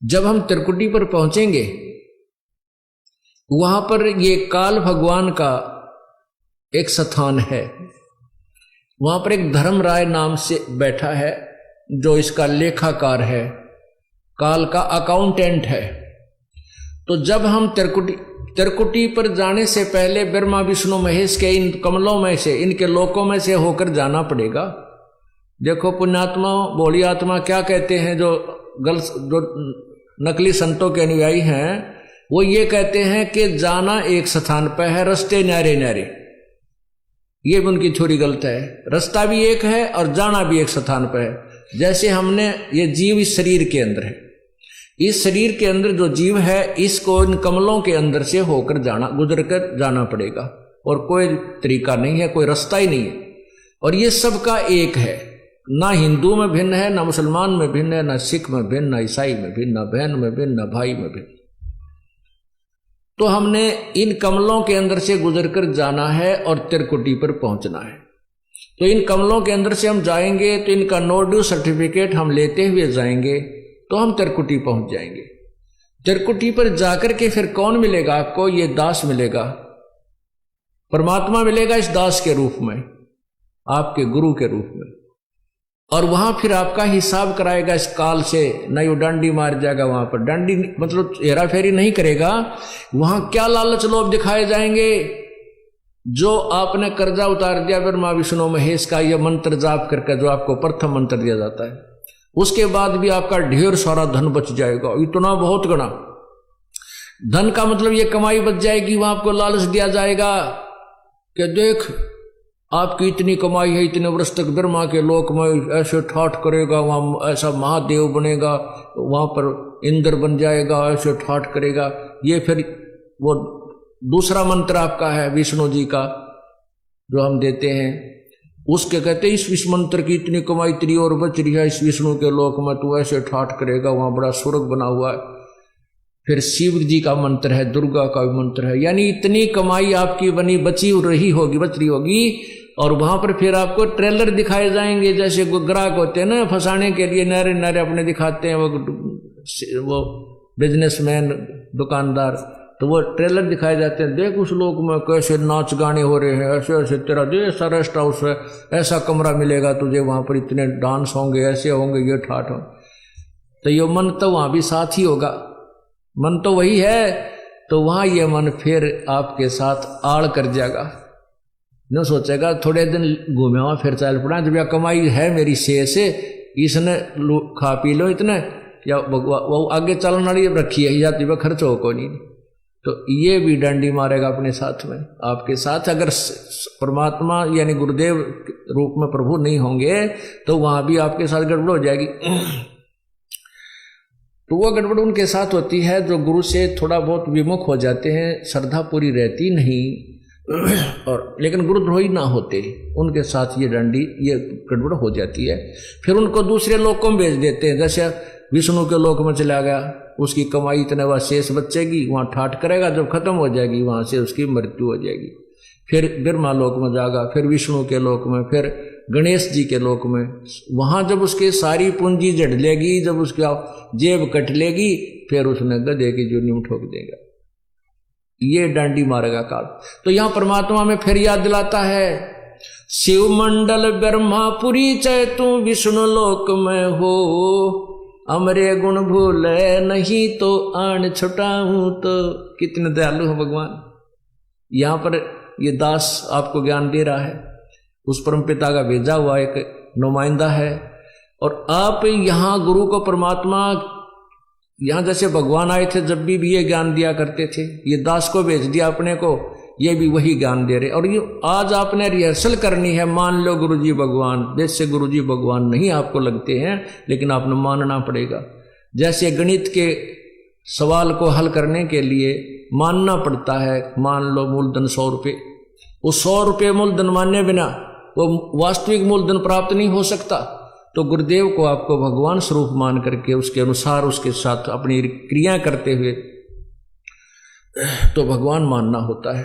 जब हम त्रिकुटी पर पहुंचेंगे वहां पर ये काल भगवान का एक स्थान है। वहां पर एक धर्मराय नाम से बैठा है जो इसका लेखाकार है, काल का अकाउंटेंट है। तो जब हम त्रिकुटी पर जाने से पहले ब्रह्मा विष्णु महेश के इन कमलों में से, इनके लोकों में से होकर जाना पड़ेगा। देखो पुण्यात्मा भोली आत्मा क्या कहते हैं, जो नकली संतों के अनुयायी हैं वो ये कहते हैं कि जाना एक स्थान पर है, रास्ते न्यारे न्यारे। ये भी उनकी थोड़ी गलत है। रास्ता भी एक है और जाना भी एक स्थान पर है। जैसे हमने ये जीव इस शरीर के अंदर है, इस शरीर के अंदर जो जीव है इसको इन कमलों के अंदर से होकर जाना, गुजर कर जाना पड़ेगा और कोई तरीका नहीं है, कोई रास्ता ही नहीं है। और ये सबका एक है, ना हिंदू में भिन्न है, ना मुसलमान में भिन्न है, ना सिख में भिन्न, ना ईसाई में भिन्न, ना बहन में भिन्न, ना भाई में भिन्न। तो हमने इन कमलों के अंदर से गुजरकर जाना है और त्रिकुटी पर पहुंचना है। तो इन कमलों के अंदर से हम जाएंगे तो इनका नो ड्यू सर्टिफिकेट हम लेते हुए जाएंगे तो हम त्रिकुटी पहुंच जाएंगे। त्रिकुटी पर जाकर के फिर कौन मिलेगा आपको? ये दास मिलेगा, परमात्मा मिलेगा इस दास के रूप में, आपके गुरु के रूप में। और वहां फिर आपका हिसाब कराएगा इस काल से। नहीं वो डंडी मार जाएगा, वहां पर डंडी मतलब हेरा फेरी नहीं करेगा। वहां क्या लालच लोभ दिखाए जाएंगे? जो आपने कर्जा उतार दिया ब्रह्मा विष्णु महेश का, यह मंत्र जाप करके जो आपको प्रथम मंत्र दिया जाता है, उसके बाद भी आपका ढेर सारा धन बच जाएगा, इतना बहुत गना धन का मतलब ये कमाई बच जाएगी। वहां आपको लालच दिया जाएगा कि देख आपकी इतनी कमाई है, इतने वर्ष तक ब्रह्मा के लोक में ऐसे ठाठ करेगा, वहां ऐसा महादेव बनेगा, वहां पर इंद्र बन जाएगा, ऐसे ठाठ करेगा। ये फिर वो दूसरा मंत्र आपका है विष्णु जी का जो हम देते हैं, उसके कहते हैं इस मंत्र की इतनी कमाई तेरी और बच रही है, इस विष्णु के लोक में तू ऐसे ठाठ करेगा, वहां बड़ा स्वर्ग बना हुआ है। फिर शिव जी का मंत्र है, दुर्गा का भी मंत्र है, यानी इतनी कमाई आपकी बनी बच रही होगी। और वहां पर फिर आपको ट्रेलर दिखाए जाएंगे, जैसे ग्राहक होते हैं ना फंसाने के लिए नारे नारे अपने दिखाते हैं वो बिजनेसमैन दुकानदार, तो वो ट्रेलर दिखाए जाते हैं। देख उस लोक में कैसे नाच गाने हो रहे हैं, ऐसे ऐसे तेरा जो ऐसा रेस्ट हाउस है, ऐसा कमरा मिलेगा तुझे, वहां पर इतने डांस होंगे, ऐसे होंगे, ये ठाठ हो। तो ये मन तो वहां भी साथ ही होगा, मन तो वही है। तो वहां ये मन फिर आपके साथ आड़ कर जाएगा, न सोचेगा थोड़े दिन घूमे वहां फिर चल पड़ा, जब यह कमाई है मेरी से इसने खा पी लो इतने, या वो आगे चलने वाली रखी है जाती वह खर्च हो को नहीं। तो ये भी डंडी मारेगा अपने साथ में, आपके साथ। अगर परमात्मा यानी गुरुदेव रूप में प्रभु नहीं होंगे तो वहां भी आपके साथ गड़बड़ हो जाएगी। तो वह गड़बड़ उनके साथ होती है जो गुरु से थोड़ा बहुत विमुख हो जाते हैं, श्रद्धा पूरी रहती नहीं, और लेकिन गुरुद्रोही ना होते, उनके साथ ये डंडी ये गड़बड़ हो जाती है। फिर उनको दूसरे लोकों में भेज देते हैं, जैसे विष्णु के लोक में चला गया, उसकी कमाई इतने वह शेष बचेगी, वहां ठाठ करेगा, जब खत्म हो जाएगी वहां से उसकी मृत्यु हो जाएगी। फिर ब्रह्मा लोक में जाएगा, फिर विष्णु के लोक में, फिर गणेश जी के लोक में। वहां जब उसकी सारी पूंजी जड़ लेगी, जब उसका जेब कट लेगी, फिर उसने गधे की जूनी में ठोक देगा। ये डांडी मारेगा काल। तो यहां परमात्मा में फिर याद दिलाता है, शिव मंडल ब्रह्मापुरी चै तू विष्णु लोक में हो, अमरे गुण भूले नहीं तो आन छुटाऊं। तो कितने दयालु है भगवान। यहां पर ये दास आपको ज्ञान दे रहा है, उस परम पिता का भेजा हुआ एक नुमाइंदा है। और आप यहाँ गुरु को परमात्मा, यहाँ जैसे भगवान आए थे जब भी ये ज्ञान दिया करते थे, ये दास को भेज दिया अपने को, ये भी वही ज्ञान दे रहे। और ये आज आपने रिहर्सल करनी है, मान लो गुरुजी भगवान, जैसे गुरुजी भगवान नहीं आपको लगते हैं, लेकिन आपने मानना पड़ेगा। जैसे गणित के सवाल को हल करने के लिए मानना पड़ता है, मान लो मूलधन 100 रुपये, वो 100 रुपये मूलधन मानने बिना वो वास्तविक मूलधन प्राप्त नहीं हो सकता। तो गुरुदेव को आपको भगवान स्वरूप मान करके उसके अनुसार उसके साथ अपनी क्रिया करते हुए तो भगवान मानना होता है।